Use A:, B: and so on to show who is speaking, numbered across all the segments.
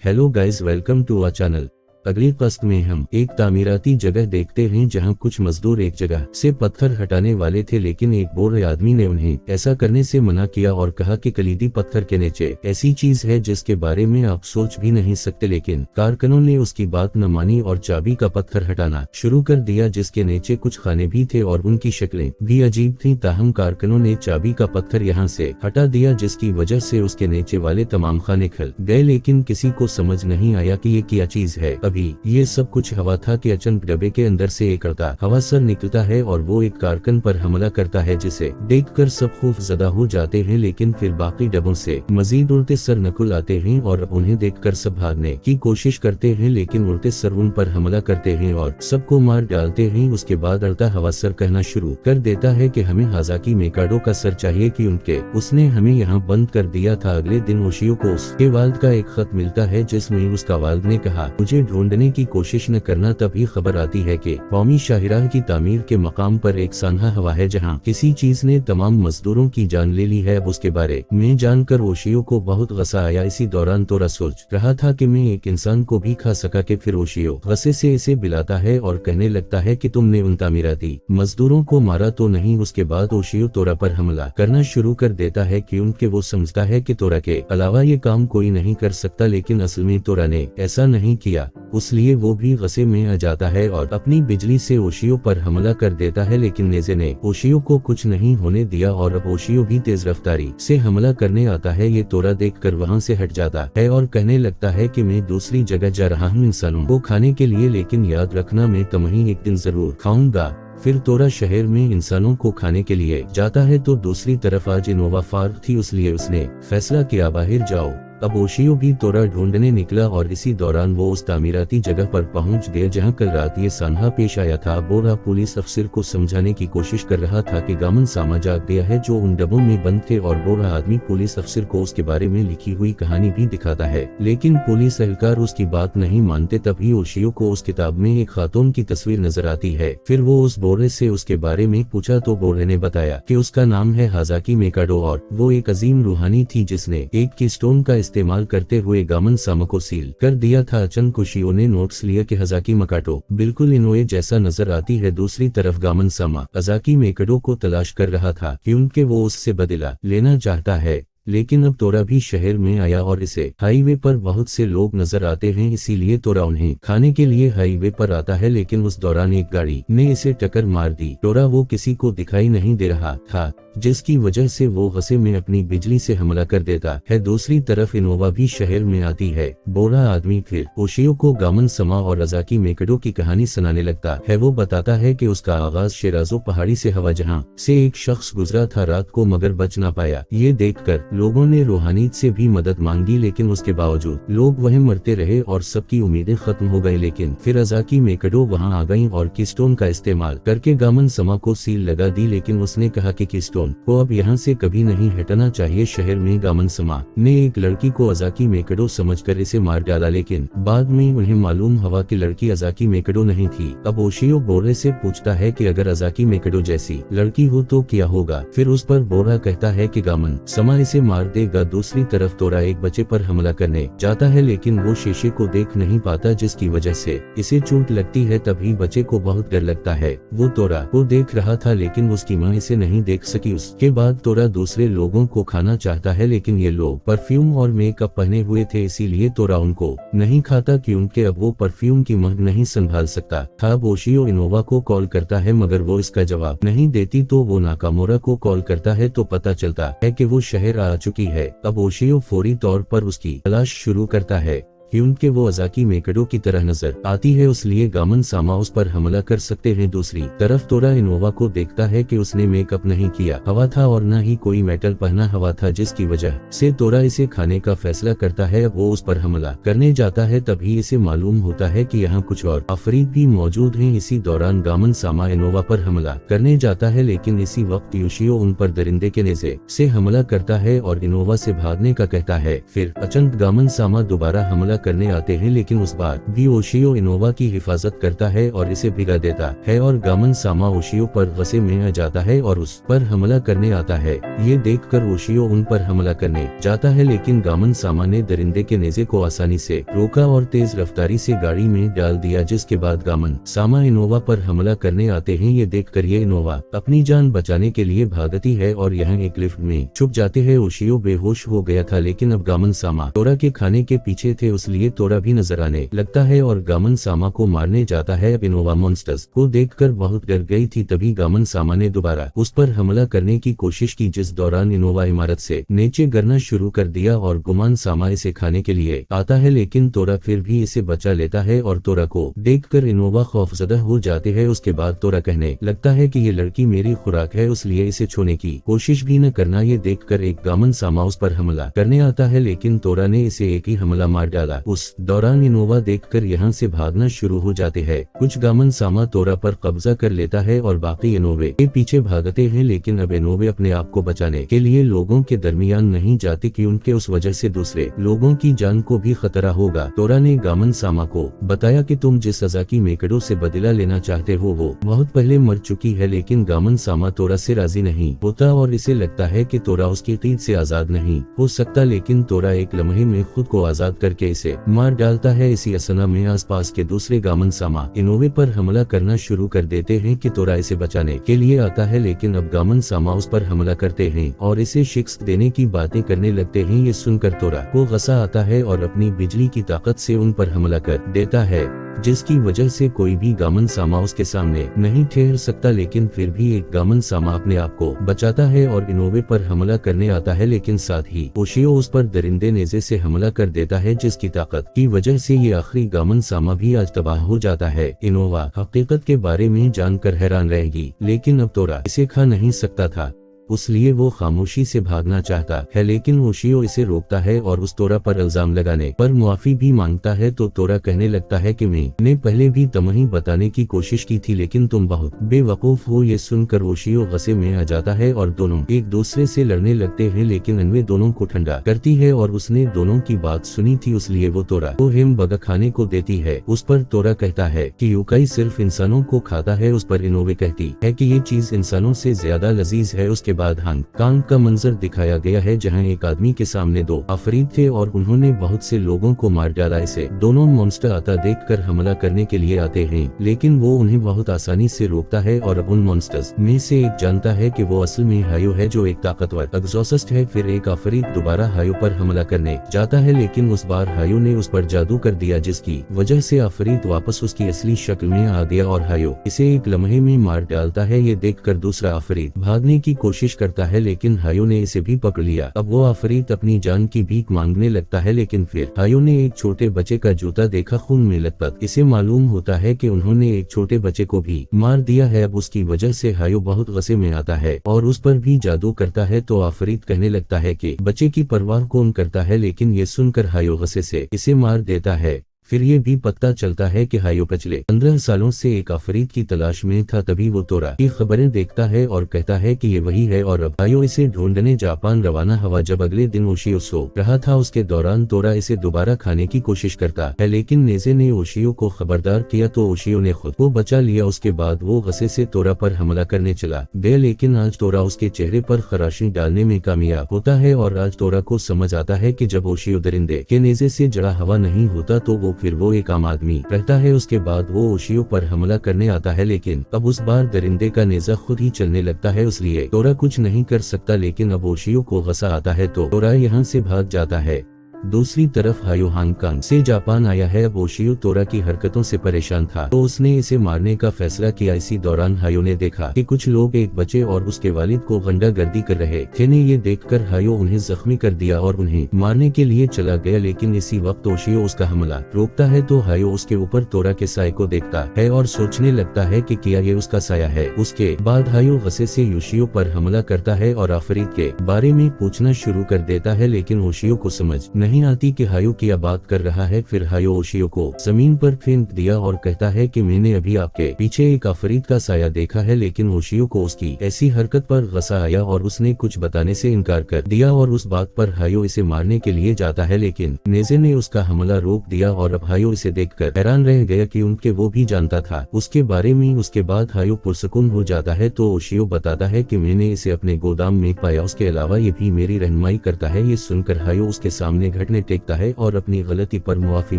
A: Hello guys, welcome to our channel. अगली कस्त में हम एक तामीराती जगह देखते हैं जहां कुछ मजदूर एक जगह से पत्थर हटाने वाले थे, लेकिन एक बूढ़े आदमी ने उन्हें ऐसा करने से मना किया और कहा कि कलीदी पत्थर के नीचे ऐसी चीज है जिसके बारे में आप सोच भी नहीं सकते। लेकिन कारकुनों ने उसकी बात न मानी और चाबी का पत्थर हटाना शुरू कर दिया, जिसके नीचे कुछ खाने भी थे और उनकी शक्लें भी अजीब थीं। ताहम कारकुनों ने चाबी का पत्थर यहाँ से हटा दिया, जिसकी वजह से उसके नीचे वाले तमाम खाने खल गए, लेकिन किसी को समझ नहीं आया कि ये क्या चीज है। अभी ये सब कुछ हवा था कि अचानक डब्बे के अंदर से एक अड़ता हवा सर निकलता है और वो एक कारकुन पर हमला करता है, जिसे देखकर सब खौफजदा हो जाते हैं। लेकिन फिर बाकी डब्बों से मजीद उड़ते सर निकल आते हैं और उन्हें देखकर सब भागने की कोशिश करते हैं, लेकिन उड़ते सर उन पर हमला करते हैं और सबको मार डालते हैं। उसके बाद अड़ता हवा सर कहना शुरू कर देता है कि हमें हाजाकी मेकाडो का सर चाहिए, कि उसने हमें यहाँ बंद कर दिया था। अगले दिन ओशियो को उसके वालिद का एक खत मिलता है, जिसमें उसका वालिद ने कहा मुझे ढूंढने की कोशिश न करना। तभी खबर आती है कि कौमी शाहराह की तामीर के मकाम पर एक सानहा हवा है जहां किसी चीज ने तमाम मजदूरों की जान ले ली है। अब उसके बारे में जानकर ओशियो को बहुत गुस्सा आया। इसी दौरान तोरा सोच रहा था कि मैं एक इंसान को भी खा सका कि फिर ओशियो गुस्से से इसे बिलाता है और कहने लगता है कि तुमने उन तामीराती मजदूरों को मारा तो नहीं। उसके बाद ओशियो तोरा पर हमला करना शुरू कर देता है क्योंकि वो समझता है कि तोरा के अलावा ये काम कोई नहीं कर सकता, लेकिन असल में तोरा ने ऐसा नहीं किया, इसलिए वो भी गुस्से में आ जाता है और अपनी बिजली से ओशियो पर हमला कर देता है। लेकिन नेज़े ने ओशियो को कुछ नहीं होने दिया और अब ओशियो भी तेज रफ्तारी से हमला करने आता है। ये तोरा देखकर वहाँ से हट जाता है और कहने लगता है कि मैं दूसरी जगह जा रहा हूँ इंसानों को खाने के लिए, लेकिन याद रखना मैं तुम्हें एक दिन जरूर खाऊंगा। फिर तोरा शहर में इंसानों को खाने के लिए जाता है तो दूसरी तरफ आज इनोवा फार्ग थी, इसलिए उसने फैसला किया बाहर जाओ। अब ओशियो भी तोरा ढूंढने निकला और इसी दौरान वो उस तामीराती जगह पर पहुंच गया जहां कल रात ये सानहा पेश आया था। बोरा पुलिस अफसर को समझाने की कोशिश कर रहा था कि गामन सामा जाग गया है जो उन डब्बों में बंद थे, और बोरा आदमी पुलिस अफसर को उसके बारे में लिखी हुई कहानी भी दिखाता है, लेकिन पुलिस एहलकार उसकी बात नहीं मानते। तभी ओशियो को उस किताब में एक खातून की तस्वीर नजर आती है। फिर वो उस बोरे से उसके बारे में पूछा तो बोरे ने बताया कि उसका नाम है हाजाकी मेकाडो और वो एक अजीम रूहानी थी जिसने एक कीस्टोन का इस्तेमाल करते हुए गामन सामा को सील कर दिया था। अचानक ओशियो ने नोट्स लिया कि हाजाकी मेकाडो बिल्कुल इनोए जैसा नजर आती है। दूसरी तरफ गामन सामा हाजाकी मेकाडो को तलाश कर रहा था क्योंकि वो उससे बदला लेना चाहता है, लेकिन अब तोरा भी शहर में आया और इसे हाईवे पर बहुत से लोग नजर आते हैं, इसीलिए तोरा उन्हें खाने के लिए हाईवे पर आता है। लेकिन उस दौरान एक गाड़ी ने इसे टक्कर मार दी। तोरा वो किसी को दिखाई नहीं दे रहा था, जिसकी वजह से वो गुस्से में अपनी बिजली से हमला कर देता है। दूसरी तरफ इनोवा भी शहर में आती है। बोरा आदमी फिर ओशियो को गामन समा और हाजाकी मेकाडो की कहानी सुनाने लगता है। वो बताता है कि उसका आगाज शेराजो पहाड़ी से हवा जहां से एक शख्स गुजरा था रात को मगर बच ना पाया। ये देखकर लोगों ने रूहानीत से भी मदद मांगी, लेकिन उसके बावजूद लोग वहीं मरते रहे और सबकी उम्मीदें खत्म हो गई। लेकिन फिर हाजाकी मेकाडो वहां आ गई और कीस्टोन का इस्तेमाल करके गामन समा को सील लगा दी, लेकिन उसने कहा कि कीस्टोन को अब यहाँ से कभी नहीं हटना चाहिए। शहर में गामन समा ने एक लड़की को हाजाकी मेकाडो समझकर इसे मार डाला, लेकिन बाद में उन्हें मालूम हुआ कि लड़की हाजाकी मेकाडो नहीं थी। अब ओशियो बोरे से पूछता है कि अगर हाजाकी मेकाडो जैसी लड़की हो तो क्या होगा। फिर उस पर बोरा कहता है कि गामन समा इसे मार देगा। दूसरी तरफ तोरा एक बच्चे पर हमला करने जाता है, लेकिन वो शीशे को देख नहीं पाता, जिसकी वजह से इसे चोट लगती है। तभी बच्चे को बहुत डर लगता है। वो तोरा को देख रहा था, लेकिन उसकी माँ इसे नहीं देख सकी। उसके बाद तोरा दूसरे लोगों को खाना चाहता है, लेकिन ये लोग परफ्यूम और मेकअप पहने हुए थे, इसीलिए तोरा उनको नहीं खाता क्योंकि अब वो परफ्यूम की महक नहीं संभाल सकता था। ओशियो इनोवा को कॉल करता है मगर वो इसका जवाब नहीं देती, तो वो नाकामोरा को कॉल करता है तो पता चलता है कि वो शहर आ चुकी है। अब ओशियो फौरी तौर पर उसकी तलाश शुरू करता है कि उनके वो अजाकी मेकड़ों की तरह नजर आती है, इसलिए गामन सामा उस पर हमला कर सकते हैं। दूसरी तरफ तोरा इनोवा को देखता है कि उसने मेकअप नहीं किया हवा था और न ही कोई मेटल पहना हुआ था, जिसकी वजह से तोरा इसे खाने का फैसला करता है। अब वो उस पर हमला करने जाता है, तभी इसे मालूम होता है कि यहाँ कुछ और अफरीद भी मौजूद हैं। इसी दौरान गामन सामा इनोवा पर हमला करने जाता है, लेकिन इसी वक्त योशियो उन पर दरिंदे के नेज़े से हमला करता है और इनोवा से भागने का कहता है। फिर अचानक गामन सामा दोबारा हमला करने आते हैं, लेकिन उस बार भी ओशियो इनोवा की हिफाजत करता है और इसे भिगा देता है और गामन सामा ओशियो पर गुस्से में आ जाता है और उस पर हमला करने आता है। ये देखकर ओशियो उन पर हमला करने जाता है, लेकिन गामन सामा ने दरिंदे के नेज़े को आसानी से रोका और तेज रफ्तारी से गाड़ी में डाल दिया, जिसके बाद गामन सामा इनोवा पर हमला करने आते हैं। ये देखकर ये इनोवा अपनी जान बचाने के लिए भागती है और यहाँ एक लिफ्ट में छुप जाते हैं। ओशियो बेहोश हो गया था, लेकिन अब गामन सामा तोरा के खाने के पीछे थे, इसलिए तोरा भी नजर आने लगता है और गामन सामा को मारने जाता है। अब इनोवा मॉन्स्टर्स को देखकर बहुत डर गई थी, तभी गामन सामा ने दोबारा उस पर हमला करने की कोशिश की, जिस दौरान इनोवा इमारत से नीचे गिरना शुरू कर दिया और गुमान सामा इसे खाने के लिए आता है, लेकिन तोरा फिर भी इसे बचा लेता है और तोरा को देखकर इनोवा खौफजदा हो जाते हैं। उसके बाद तोरा कहने लगता है कि ये लड़की मेरी खुराक है, इसलिए इसे छूने की कोशिश भी न करना। ये देखकर एक गामन सामा उस पर हमला करने आता है, लेकिन तोरा ने इसे एक ही हमला मार डाला। उस दौरान इनोवा देखकर यहाँ से भागना शुरू हो जाते हैं। कुछ गामन सामा तोरा पर कब्जा कर लेता है और बाकी इनोवे के पीछे भागते हैं, लेकिन अब इनोवे अपने आप को बचाने के लिए लोगों के दरमियान नहीं जाती कि उनके उस वजह से दूसरे लोगों की जान को भी खतरा होगा। तोरा ने गामन सामा को बताया कि तुम जिस सजा की मेकड़ों से बदला लेना चाहते हो वो बहुत पहले मर चुकी है, लेकिन गामन सामा तोरा से राजी नहीं होता और इसे लगता है कि तोरा उसकी क़ैद से आजाद नहीं हो सकता, लेकिन तोरा एक लम्हे में खुद को आजाद करके इसे मार डालता है। इसी असना में आसपास के दूसरे गामन सामा इनोवे पर हमला करना शुरू कर देते हैं कि तोरा इसे बचाने के लिए आता है, लेकिन अब गामन सामा उस पर हमला करते हैं और इसे शिक्स्त देने की बातें करने लगते हैं। ये सुनकर तोरा को गुस्सा आता है और अपनी बिजली की ताकत से उन पर हमला कर देता है, जिसकी वजह से कोई भी गामन सामा उसके सामने नहीं ठहर सकता। लेकिन फिर भी एक गामन सामा अपने आप को बचाता है और इनोवे पर हमला करने आता है, लेकिन साथ ही ओशियो उस पर दरिंदे नेज़े से हमला कर देता है, जिसकी ताकत की वजह से ये आखिरी गामन सामा भी आज तबाह हो जाता है। इनोवा हकीकत के बारे में जानकर हैरान रहेगी, लेकिन अब तोरा इसे खा नहीं सकता था, इसलिए वो खामोशी से भागना चाहता है, लेकिन ओशियो इसे रोकता है और उस तोरा पर इल्जाम लगाने पर मुआफी भी मांगता है। तो तोरा कहने लगता है कि मैंने पहले भी तुम्हें बताने की कोशिश की थी, लेकिन तुम बहुत बेवकूफ हो। ये सुनकर ओशियो गुस्से में आ जाता है और दोनों एक दूसरे से लड़ने लगते हैं, लेकिन अनवे दोनों को ठंडा करती है और उसने दोनों की बात सुनी थी, इसलिए वो तोरा को हिमबगा खाने को देती है। उस पर तोरा कहता है कि यूकाई सिर्फ इंसानों को खाता है। उस पर इनोवे कहती है कि ये चीज इंसानों से ज्यादा लजीज है। उसके बाद हांग कांग का मंजर दिखाया गया है, जहां एक आदमी के सामने दो अफरीद थे और उन्होंने बहुत से लोगों को मार डाला। इसे दोनों मॉन्स्टर आता देखकर हमला करने के लिए आते हैं, लेकिन वो उन्हें बहुत आसानी से रोकता है और अब उन मॉन्स्टर्स में से एक जानता है कि वो असल में हायो है, जो एक ताकतवर एग्जॉस्ट है। फिर एक अफरीद दोबारा हायो पर हमला करने जाता है, लेकिन उस बार हायो ने उस पर जादू कर दिया, जिसकी वजह से अफरीद वापस उसकी असली शक्ल में आ गया और हायो इसे एक लम्हे में मार डालता है। ये देखकर दूसरा अफरीद भागने की कोशिश करता है, लेकिन हायो ने इसे भी पकड़ लिया। अब वो अफरीद अपनी जान की भीख मांगने लगता है, लेकिन फिर हायो ने एक छोटे बच्चे का जूता देखा खून में लथपथ। इसे मालूम होता है कि उन्होंने एक छोटे बच्चे को भी मार दिया है। अब उसकी वजह से हायो बहुत गुस्से में आता है और उस पर भी जादू करता है। तो अफरीद कहने लगता है कि बच्चे की परवाह कौन करता है, लेकिन ये सुनकर हायो गुस्से से इसे मार देता है। फिर ये भी पता चलता है कि हायो पिछले 15 सालों से एक अफरीद की तलाश में था। तभी वो तोरा की खबरें देखता है और कहता है कि ये वही है, और अब हायो इसे ढूंढने जापान रवाना हुआ। जब अगले दिन ओशियो सो रहा था, उसके दौरान तोरा इसे दोबारा खाने की कोशिश करता है, लेकिन नेज़े ने ओशियो को खबरदार किया तो ओशियो ने खुद को बचा लिया। उसके बाद वो गुस्से से तोरा पर हमला करने चला गया, लेकिन आज तोरा उसके चेहरे पर खराशी डालने में कामयाब होता है और आज तोरा को समझ आता है कि जब ओशियो दरिंदे के नेज़े से जड़ा हुआ नहीं होता तो फिर वो एक आम आदमी रहता है। उसके बाद वो ओशियो पर हमला करने आता है, लेकिन अब उस बार दरिंदे का नेज़ा खुद ही चलने लगता है, इसलिए तोरा कुछ नहीं कर सकता। लेकिन अब ओशियो को गुस्सा आता है तो तोरा यहाँ से भाग जाता है। दूसरी तरफ हायो हांगकांग से जापान आया है। अब ओशियो तोरा की हरकतों से परेशान था तो उसने इसे मारने का फैसला किया। इसी दौरान हायो ने देखा कि कुछ लोग एक बच्चे और उसके वालिद को गुंडागर्दी कर रहे थे। ये देखकर हायो उन्हें जख्मी कर दिया और उन्हें मारने के लिए चला गया, लेकिन इसी वक्त ओशियो उसका हमला रोकता है तो हायो उसके ऊपर तोरा के साए को देखता है और सोचने लगता है कि क्या ये उसका साया है। उसके बाद हायो गुस्से से योशियो पर हमला करता है और आफरीद के बारे में पूछना शुरू कर देता है, लेकिन ओशियो को समझ नहीं आती कि हायो क्या बात कर रहा है। फिर हायो ओशियो को जमीन पर फेंक दिया और कहता है कि मैंने अभी आपके पीछे एक आफरीद का साया देखा है, लेकिन ओशियो को उसकी ऐसी हरकत पर गुस्सा आया और उसने कुछ बताने से इनकार कर दिया और उस बात पर हायो इसे मारने के लिए जाता है, लेकिन नेजे ने उसका हमला रोक दिया और अब हायो इसे देखकर हैरान रह गया कि उनके वो भी जानता था उसके बारे में। उसके बाद हायो पुरसकून हो जाता है तो ओशियो बताता है कि मैंने इसे अपने गोदाम में पाया, उसके अलावा ये भी मेरी रहनुमाई करता है। ये सुनकर हायो उसके सामने घुटने टेकता है और अपनी गलती पर मुआफी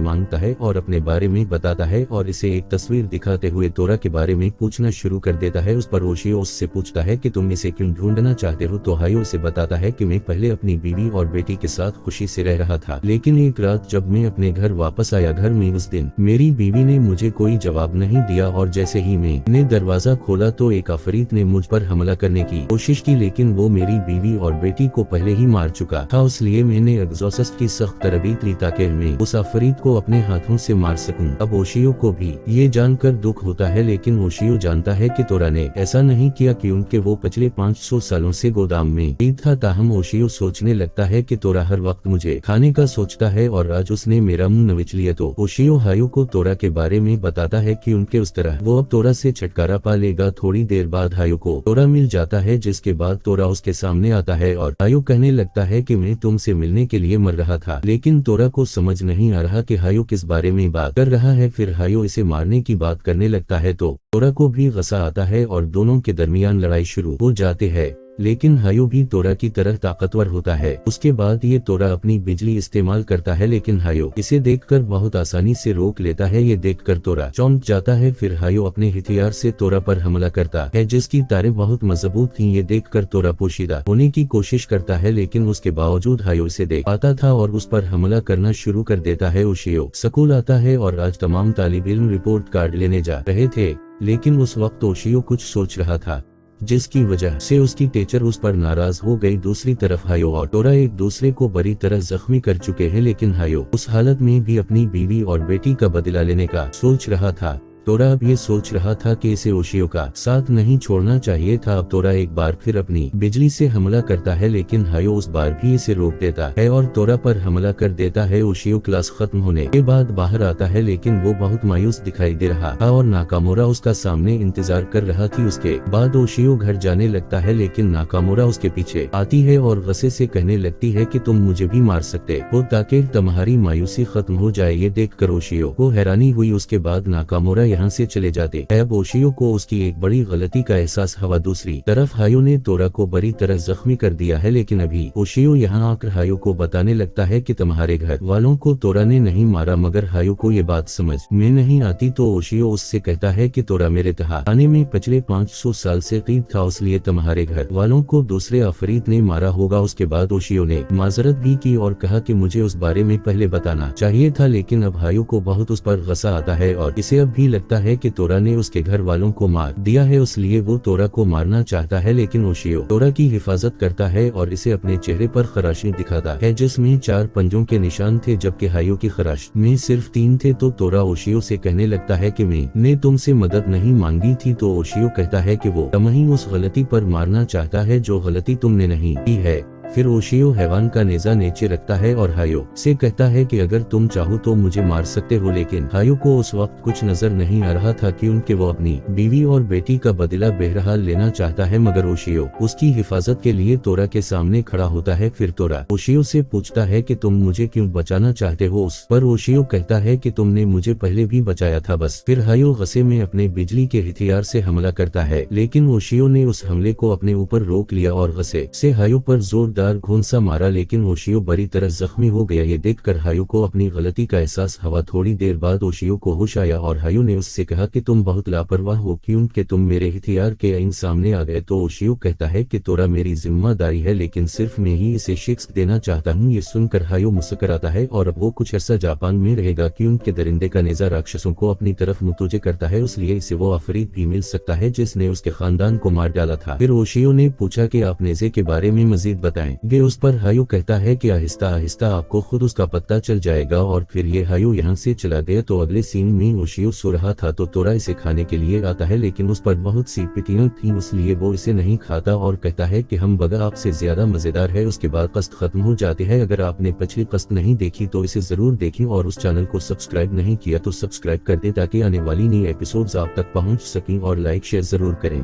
A: मांगता है और अपने बारे में बताता है और इसे एक तस्वीर दिखाते हुए तोरा के बारे में पूछना शुरू कर देता है। उस पर ओशियो उससे पूछता है कि तुम इसे क्यों ढूंढना चाहते हो, तो हायो उसे बताता है कि मैं पहले अपनी बीवी और बेटी के साथ खुशी से रह रहा था, लेकिन एक रात जब मैं अपने घर वापस आया, घर में उस दिन मेरी बीवी ने मुझे कोई जवाब नहीं दिया और जैसे ही मैंने दरवाजा खोला तो एक आफरीद ने मुझ पर हमला करने की कोशिश की, लेकिन वो मेरी बीवी और बेटी को पहले ही मार चुका था। इसलिए मैंने एग्जॉस्ट की सख्त तरबीत ली ताकि मैं उस आफरीद को अपने हाथों से मार सकूं। अब ओशियो को भी ये जानकर दुख होता है, लेकिन ओशियो जानता है कि तोरा ने ऐसा नहीं किया क्योंकि वो पिछले 500 सालों से गोदाम में ही था। ताहम ओशियो सोचने लगता है कि तोरा हर वक्त मुझे खाने का सोचता है और आज उसने मेरा मुंह नविच लिया। तो ओशियो हायो को तोरा के बारे में बताता है कि उनके उस तरह वो अब तोरा से छुटकारा पा लेगा। थोड़ी देर बाद हायो को तोरा मिल जाता है, जिसके बाद तोरा उसके सामने आता है और हायो कहने लगता है कि मैं तुमसे मिलने के लिए मर रहा था, लेकिन तोरा को समझ नहीं आ रहा कि हायो किस बारे में बात कर रहा है। फिर हायो इसे मारने की बात करने लगता है तो तोरा को भी गुस्सा आता है और दोनों के दरमियान लड़ाई शुरू हो जाती है, लेकिन हायो भी तोरा की तरह ताकतवर होता है। उसके बाद ये तोरा अपनी बिजली इस्तेमाल करता है, लेकिन हायो इसे देखकर बहुत आसानी से रोक लेता है। ये देखकर तोरा चौंक जाता है। फिर हायो अपने हथियार से तोरा पर हमला करता है, जिसकी तारें बहुत मजबूत थीं। ये देखकर तोरा पोशीदा होने की कोशिश करता है, लेकिन उसके बावजूद हायो इसे देख पाता था और उस पर हमला करना शुरू कर देता है। ओशियो स्कूल आता है और आज तमाम तालिब इल्म रिपोर्ट कार्ड लेने जा रहे थे, लेकिन उस वक्त ओशियो कुछ सोच रहा था जिसकी वजह से उसकी टीचर उस पर नाराज हो गई। दूसरी तरफ हायो और तोरा एक दूसरे को बुरी तरह जख्मी कर चुके हैं, लेकिन हायो उस हालत में भी अपनी बीवी और बेटी का बदला लेने का सोच रहा था। तोरा अब ये सोच रहा था कि इसे ओशियो का साथ नहीं छोड़ना चाहिए था। अब तोरा एक बार फिर अपनी बिजली से हमला करता है, लेकिन हायो उस बार भी इसे रोक देता है और तोरा पर हमला कर देता है। ओशियो क्लास खत्म होने के बाद बाहर आता है, लेकिन वो बहुत मायूस दिखाई दे रहा था और नाकामोरा उसका सामने इंतजार कर रहा थी। उसके बाद ओशियो घर जाने लगता है, लेकिन नाकामोरा उसके पीछे आती है और गुस्से से कहने लगती है कि तुम मुझे भी मार सकते हो ताकि तुम्हारी मायूसी खत्म हो जाए। ये देखकर ओशियो को हैरानी हुई। उसके बाद नाकामोरा यहाँ से चले जाते हैं। अब ओशियो को उसकी एक बड़ी गलती का एहसास हुआ। दूसरी तरफ हायो ने तोरा को बुरी तरह जख्मी कर दिया है, लेकिन अभी ओशियो यहाँ आकर हायो को बताने लगता है कि तुम्हारे घर वालों को तोरा ने नहीं मारा, मगर हायो को ये बात समझ में नहीं आती। तो ओशियो उससे कहता है कि तोरा मेरे तहाने में पिछले 500 साल से कैद था, इसलिए तुम्हारे घर वालों को दूसरे आफरीद ने मारा होगा। उसके बाद ओशियो ने माजरत भी की और कहा कि मुझे उस बारे में पहले बताना चाहिए था, लेकिन अब हायो को बहुत उस पर गुस्सा आता है और इसे अब भी लगता है कि तोरा ने उसके घर वालों को मार दिया है, इसलिए वो तोरा को मारना चाहता है। लेकिन ओशियो तोरा की हिफाजत करता है और इसे अपने चेहरे पर खराशी दिखाता है, जिसमें 4 पंजों के निशान थे, जबकि हायो की खराश में सिर्फ 3 थे। तो तोरा ओशियो से कहने लगता है कि मैंने तुमसे मदद नहीं मांगी थी। तो ओशियो कहता है कि वो तुम्हें उस गलती पर मारना चाहता है जो गलती तुमने नहीं की है। फिर ओशियो हैवान का नेजा नीचे रखता है और हायो से कहता है कि अगर तुम चाहो तो मुझे मार सकते हो, लेकिन हायो को उस वक्त कुछ नजर नहीं आ रहा था क्योंकि वो अपनी बीवी और बेटी का बदला बहरहाल लेना चाहता है, मगर ओशियो उसकी हिफाजत के लिए तोरा के सामने खड़ा होता है। फिर तोरा ओशियो से पूछता है कि तुम मुझे क्यों बचाना चाहते हो। उस पर ओशियो कहता है कि तुमने मुझे पहले भी बचाया था बस। फिर हायो गुस्से में अपने बिजली के हथियार से हमला करता है, लेकिन ओशियो ने उस हमले को अपने ऊपर रोक लिया और गुस्से से हायो पर जोर जोरदार घूंसा मारा, लेकिन ओशियो बुरी तरह जख्मी हो गया। ये देखकर हायो को अपनी गलती का एहसास हुआ। थोड़ी देर बाद ओशियो को होश आया और हायो ने उससे कहा कि तुम बहुत लापरवाह हो क्योंकि तुम मेरे हथियार के इन सामने आ गए। तो ओशियो कहता है कि तोरा मेरी जिम्मेदारी है, लेकिन सिर्फ मैं ही इसे शिक्षा देना चाहता हूँ। ये सुनकर हायो मुस्कुराता है और अब वो कुछ अर्सा जापान में रहेगा क्योंकि दरिंदे का नेज़ा राक्षसों को अपनी तरफ मुतवज्जे करता है, इसलिए इसे वो अफरीद भी मिल सकता है जिसने उसके खानदान को मार डाला था। फिर ओशियो ने पूछा कि आप नेज़े के बारे में मजीद बताएंगे। उस पर हायो कहता है कि आहिस्ता आहिस्ता आपको खुद उसका पता चल जाएगा। और फिर ये हायो यहाँ से चला गया। तो अगले सीन में ओशियो सो रहा था तो तोरा इसे खाने के लिए आता है, लेकिन उस पर बहुत सी पिटियां थी इसलिए वो इसे नहीं खाता और कहता है कि हम बगा आपसे ज्यादा मजेदार है। उसके बाद कस्त खत्म हो जाती है। अगर आपने पिछली कस्त नहीं देखी तो इसे जरूर देखें और उस चैनल को सब्सक्राइब नहीं किया तो सब्सक्राइब कर दे ताकि आने वाली नई एपिसोड्स आप तक पहुंच सकें और लाइक शेयर जरूर करें।